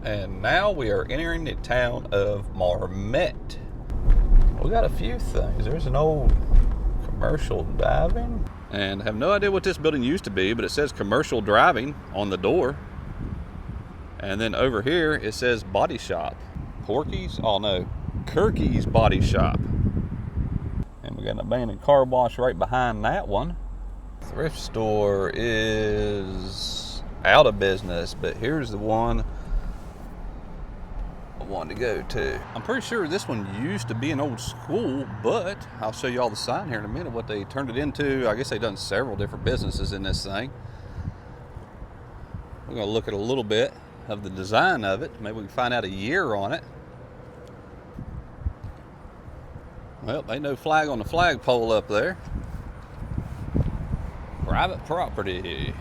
And now we are entering the town of Marmet. We got a few things. There's an old commercial diving. And I have no idea what this building used to be, but it says commercial driving on the door. And then over here it says body shop. Porky's? Oh no, Kirky's Body Shop. And we got an abandoned car wash right behind that one. Thrift store is out of business, but here's the one I wanted to go to. I'm pretty sure this one used to be an old school, but I'll show you all the sign here in a minute what they turned it into. I guess they've done several different businesses in this thing. We're going to look at a little bit of the design of it. Maybe we can find out a year on it. Well, ain't no flag on the flagpole up there. Private property.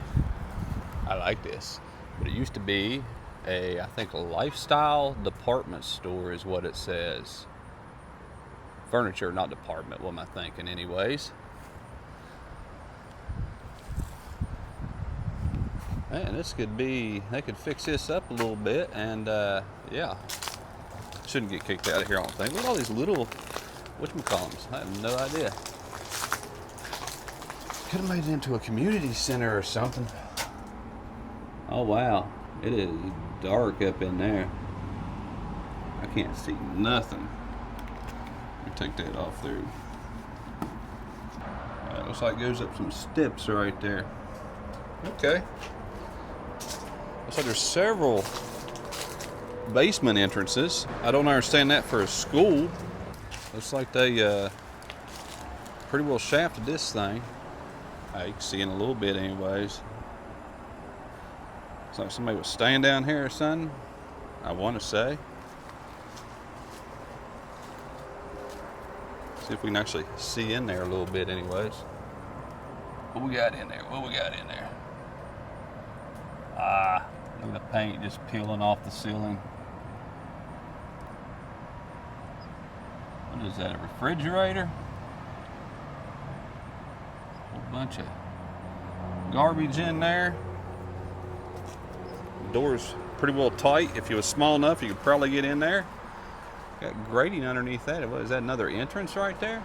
I like this. But it used to be I think a lifestyle department store is what it says. Furniture, not department, what am I thinking anyways? Man, this could be, they could fix this up a little bit and yeah. Shouldn't get kicked out of here, I don't think. Look at all these little, whatchamacallums, I have no idea. Could have made it into a community center or something. Oh wow, it is dark up in there. I can't see nothing. Let me take that off there. Looks like it goes up some steps right there. Okay. Looks like there's several basement entrances. I don't understand that for a school. Looks like they pretty well shafted this thing. You can see in a little bit anyways. Looks like somebody was staying down here or something, I want to say. See if we can actually see in there a little bit anyways. What we got in there? What we got in there? Look at the paint just peeling off the ceiling. What is that, a refrigerator? A whole bunch of garbage in there. The door's pretty well tight. If you was small enough, you could probably get in there. Got grating underneath that. What is that, another entrance right there?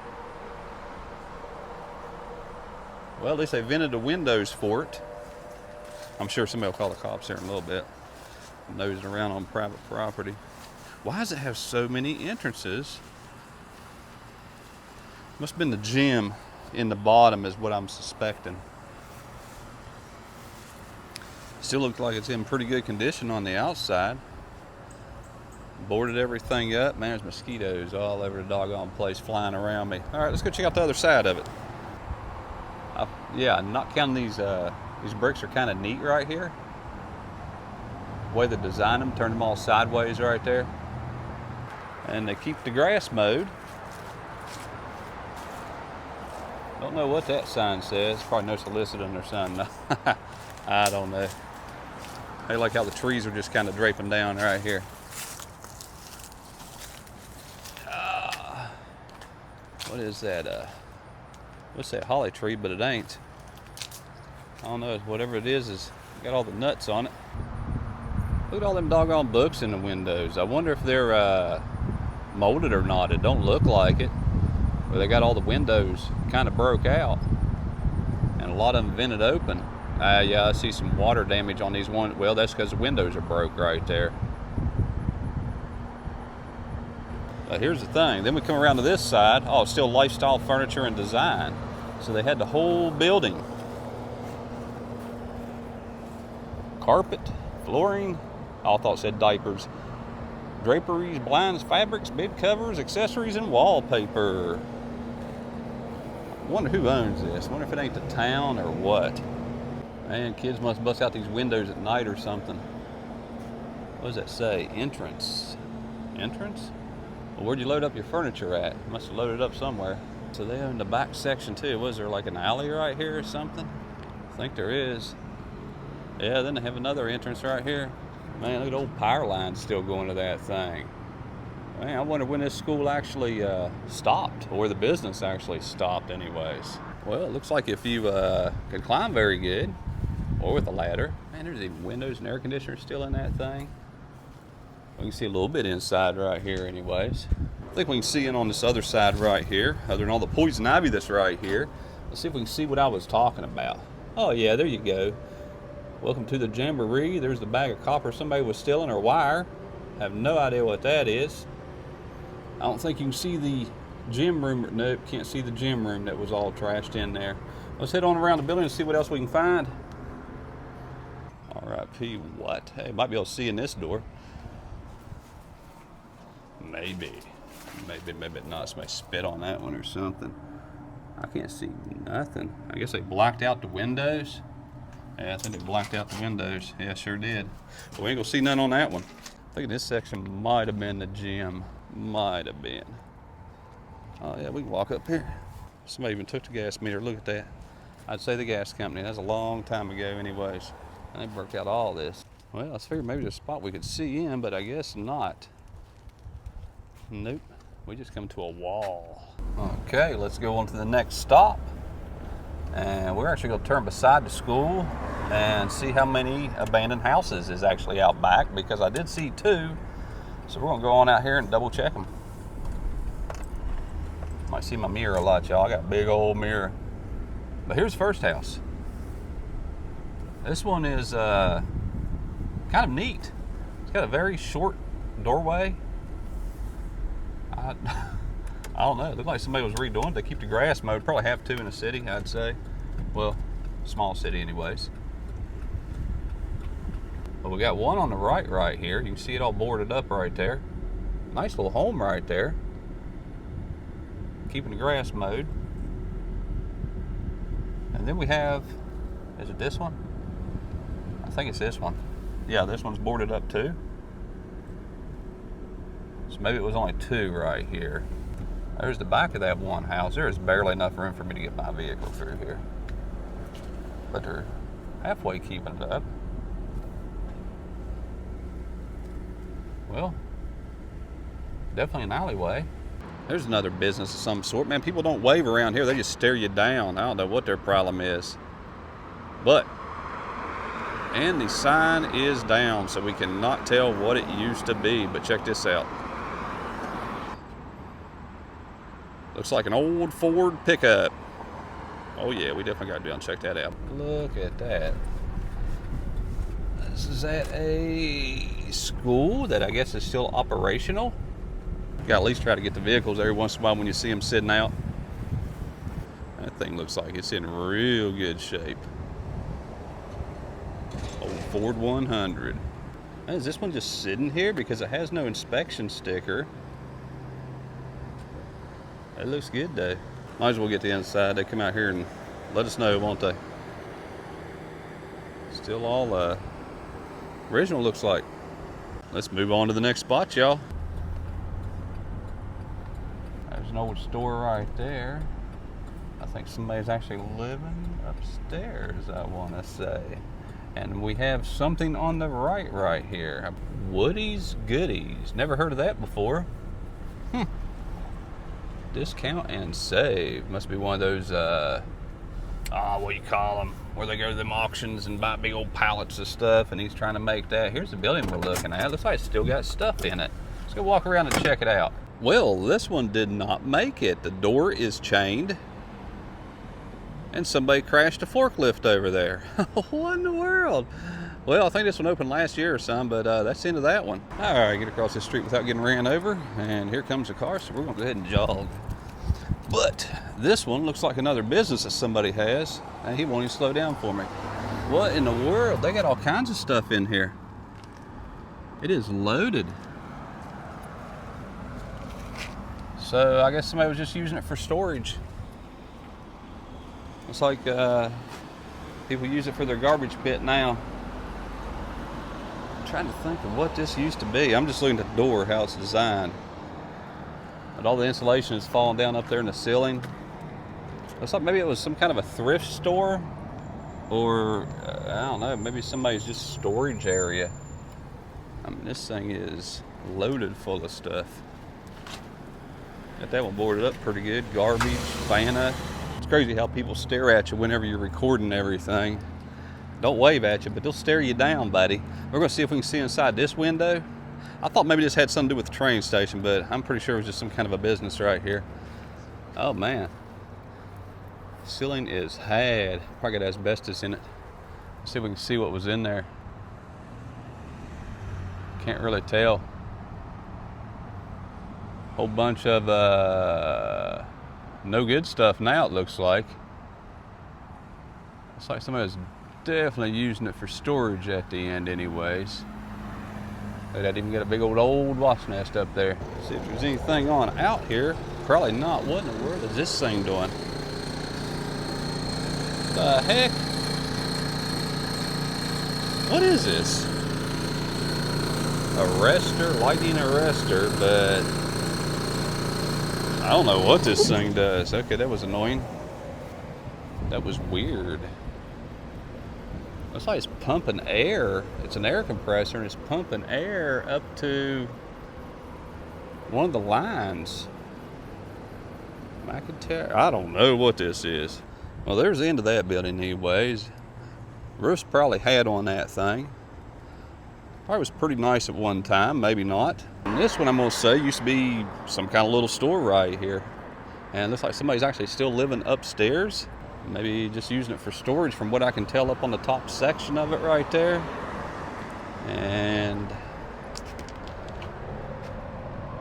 Well, at least they vented the windows for it. I'm sure somebody will call the cops here in a little bit. Nosing around on private property. Why does it have so many entrances? Must have been the gym in the bottom is what I'm suspecting. Still looks like it's in pretty good condition on the outside. Boarded everything up. Man, there's mosquitoes all over the doggone place flying around me. All right, let's go check out the other side of it. Yeah, not counting these bricks are kind of neat right here. The way they design them, turn them all sideways right there. And they keep the grass mowed. Don't know what that sign says. Probably no soliciting or something. I don't know. I like how the trees are just kind of draping down right here. What is that? What's that, holly tree? But it ain't. I don't know. Whatever it is got all the nuts on it. Look at all them doggone books in the windows. I wonder if they're molded or not. It don't look like it. Where they got all the windows kind of broke out. And a lot of them vented open. Yeah, I see some water damage on these ones. Well, that's because the windows are broke right there. But here's the thing. Then we come around to this side. Oh, it's still lifestyle furniture and design. So they had the whole building. Carpet, flooring. I thought it said diapers. Draperies, blinds, fabrics, bed covers, accessories, and wallpaper. I wonder who owns this. I wonder if it ain't the town or what. Man, kids must bust out these windows at night or something. What does that say? Entrance. Entrance? Well, where'd you load up your furniture at? You must have loaded up somewhere. So they own the back section too. Was there like an alley right here or something? I think there is. Yeah, then they have another entrance right here. Man, look at old power lines still going to that thing. Man, I wonder when this school actually stopped, or the business actually stopped anyways. Well, it looks like if you can climb very good, or with a ladder. Man, there's even windows and air conditioners still in that thing. We can see a little bit inside right here anyways. I think we can see in on this other side right here, other than all the poison ivy that's right here. Let's see if we can see what I was talking about. Oh yeah, there you go. Welcome to the Jamboree. There's the bag of copper somebody was stealing, or wire. I have no idea what that is. I don't think you can see the gym room. Nope, can't see the gym room that was all trashed in there. Let's head on around the building and see what else we can find. R.I.P. what? Hey, might be able to see in this door. Maybe not. Somebody spit on that one or something. I can't see nothing. I guess they blocked out the windows. Yeah, I think they blocked out the windows. Yeah, sure did. But we ain't gonna see none on that one. I think this section might have been the gym. Might have been. Oh yeah, we can walk up here. Somebody even took the gas meter. Look at that. I'd say the gas company. That's a long time ago anyways. And they broke out all this. Well, I figured maybe there's a spot we could see in, but I guess not. Nope. We just come to a wall. Okay, let's go on to the next stop. And we're actually going to turn beside the school and see how many abandoned houses is actually out back, because I did see 2. So we're going to go on out here and double check them. Might see my mirror a lot, y'all. I got a big old mirror. But here's the first house. This one is kind of neat. It's got a very short doorway. I don't know. It looked like somebody was redoing it. They keep the grass mowed. Probably have to in a city, I'd say. Well, small city anyways. But we got one on the right here. You can see it all boarded up right there. Nice little home right there. Keeping the grass mowed. And then we have, is it this one? I think it's this one. Yeah, this one's boarded up too. So maybe it was only 2 right here. There's the back of that one house. There is barely enough room for me to get my vehicle through here. But they're halfway keeping it up. Well, definitely an alleyway. There's another business of some sort. Man, people don't wave around here. They just stare you down. I don't know what their problem is. And the sign is down, so we cannot tell what it used to be. But check this out. Looks like an old Ford pickup. Oh yeah, we definitely got to down check that out. Look at that. This is at a school that I guess is still operational. You got to at least try to get the vehicles every once in a while when you see them sitting out. That thing looks like it's in real good shape. Old Ford 100. Is this one just sitting here because it has no inspection sticker? It looks good though. Might as well get the inside. They come out here and let us know, won't they? Still all original looks like. Let's move on to the next spot, y'all. There's an old store right there. I think somebody's actually living upstairs, I want to say. And we have something on the right here. Woody's Goodies. Never heard of that before. Discount and save. Must be one of those, what do you call them? Where they go to them auctions and buy big old pallets of stuff, and he's trying to make that. Here's the building we're looking at. Looks like it's still got stuff in it. Let's go walk around and check it out. Well, this one did not make it. The door is chained, and somebody crashed a forklift over there. What in the world? Well, I think this one opened last year or something, but that's the end of that one. All right, get across this street without getting ran over, and here comes the car, so we're gonna go ahead and jog. But this one looks like another business that somebody has, and he won't even slow down for me. What in the world? They got all kinds of stuff in here. It is loaded. So I guess somebody was just using it for storage. It's like people use it for their garbage pit now. I'm trying to think of what this used to be. I'm just looking at the door, how it's designed. But all the insulation is falling down up there in the ceiling. Looks like maybe it was some kind of a thrift store, or I don't know, maybe somebody's just storage area. I mean, this thing is loaded full of stuff. Got that one boarded up pretty good. Garbage, Fanta. It's crazy how people stare at you whenever you're recording everything. Don't wave at you, but they'll stare you down, buddy. We're gonna see if we can see inside this window. I thought maybe this had something to do with the train station, but I'm pretty sure it was just some kind of a business right here. Oh man. Ceiling is had. Probably got asbestos in it. Let's see if we can see what was in there. Can't really tell. Whole bunch of no good stuff now, it looks like. Looks like somebody's definitely using it for storage at the end anyways. They'd even get a big old wasp nest up there. See if there's anything on out here. Probably not. What in the world is this thing doing? The heck? What is this? Arrestor, lightning arrestor, but I don't know what this thing does. Okay, that was annoying. That was weird. Looks like it's pumping air. It's an air compressor and it's pumping air up to one of the lines. I could tell. I don't know what this is. Well, there's the end of that building anyways. Roof's probably had on that thing. Probably was pretty nice at one time, maybe not. And this one I'm gonna say used to be some kind of little store right here. And it looks like somebody's actually still living upstairs. Maybe just using it for storage from what I can tell up on the top section of it right there. And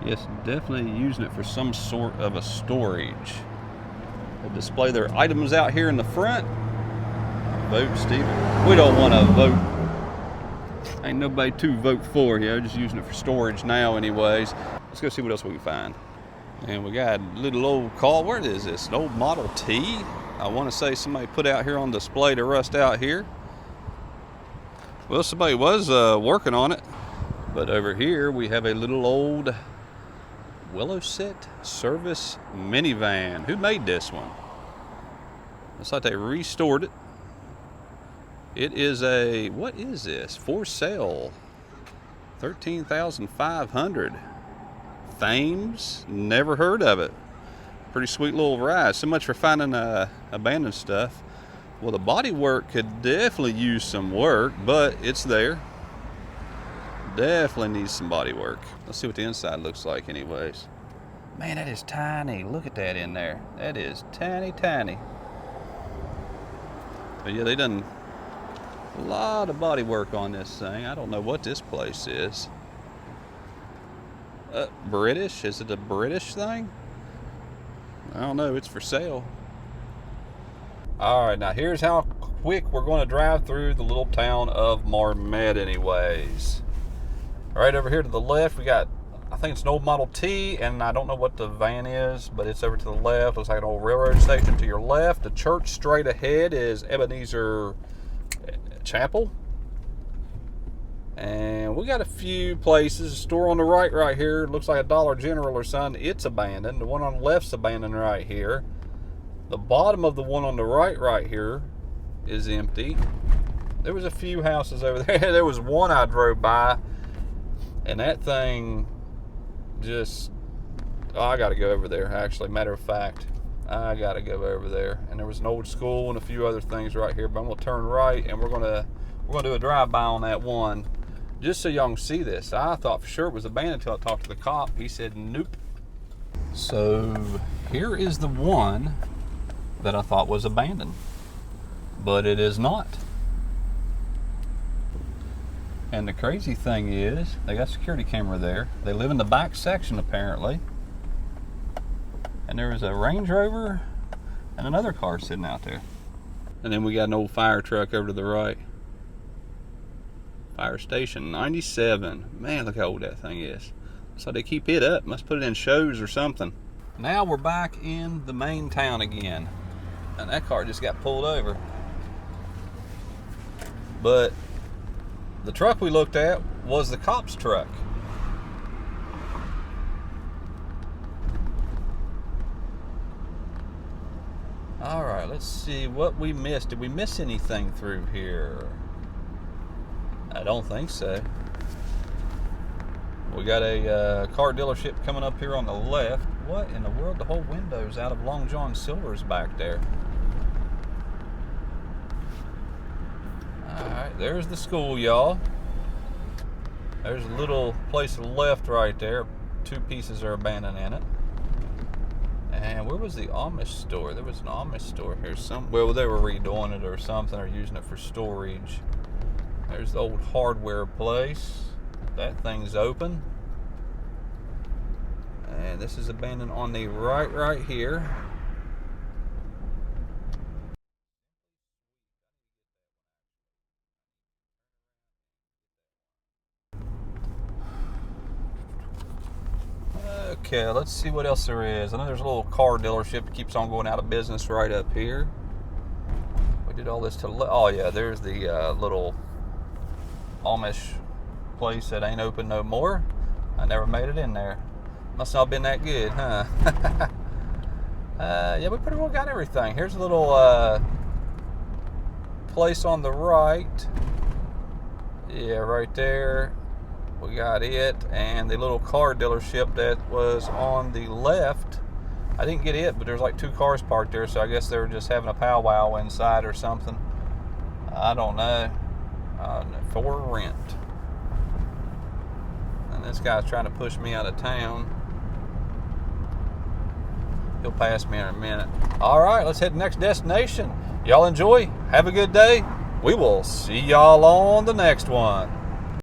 yes, definitely using it for some sort of a storage. They display their items out here in the front. Vote, Steven. We don't want to vote. Ain't nobody to vote for here. Just using it for storage now anyways. Let's go see what else we can find. And we got a little old car. Where is this? An old Model T. I want to say somebody put out here on display to rust out here. Well, somebody was working on it. But over here we have a little old Willowset service minivan. Who made this one? Looks like they restored it. It is a, what is this? For sale. $13,500. Thames, never heard of it. Pretty sweet little ride. So much for finding abandoned stuff. Well, the body work could definitely use some work, but it's there. Definitely needs some body work. Let's see what the inside looks like anyways. Man, that is tiny. Look at that in there. That is tiny, tiny. But yeah, they done a lot of body work on this thing. I don't know what this place is. British? Is it a British thing? I don't know. It's for sale. All right, now here's how quick we're going to drive through the little town of Marmet anyways. Right over here to the left, we got, I think it's an old Model T, and I don't know what the van is, but it's over to the left. Looks like an old railroad station to your left. The church straight ahead is Ebenezer Chapel. And we got a few places. A store on the right here looks like a Dollar General or something. It's abandoned. The one on the left's abandoned right here. The bottom of the one on the right here is empty. There was a few houses over there. There was one I drove by, and that thing just, oh, I got to go over there, actually. Matter of fact, I got to go over there. And there was an old school and a few other things right here, but I'm going to turn right, and we're going to do a drive-by on that one. Just so y'all can see this. I thought for sure it was abandoned until I talked to the cop. He said, nope. So here is the one that I thought was abandoned, but it is not. And the crazy thing is, they got a security camera there. They live in the back section apparently. And there was a Range Rover and another car sitting out there. And then we got an old fire truck over to the right. Fire station 97. Man, look how old that thing is. So they keep it up. Must put it in shows or something. Now we're back in the main town again. And that car just got pulled over. But the truck we looked at was the cop's truck. All right, let's see what we missed. Did we miss anything through here? I don't think so. We got a car dealership coming up here on the left. What in the world? The whole window's out of Long John Silver's back there. Alright, there's the school, y'all. There's a little place to the left right there. 2 pieces are abandoned in it. And where was the Amish store? There was an Amish store here. Well, they were redoing it or something, or using it for storage. There's the old hardware place. That thing's open. And this is abandoned on the right here. Okay, let's see what else there is. I know there's a little car dealership that keeps on going out of business right up here. We did all this to the oh yeah, there's the little Amish place that ain't open no more. I never made it in there. Must not have been that good, huh? Yeah, we pretty well got everything. Here's a little place on the right. Yeah, right there. We got it. And the little car dealership that was on the left. I didn't get it, but there's like 2 cars parked there, so I guess they were just having a powwow inside or something. I don't know. For rent. And this guy's trying to push me out of town. He'll pass me in a minute. All right, let's head to the next destination. Y'all enjoy. Have a good day. We will see y'all on the next one.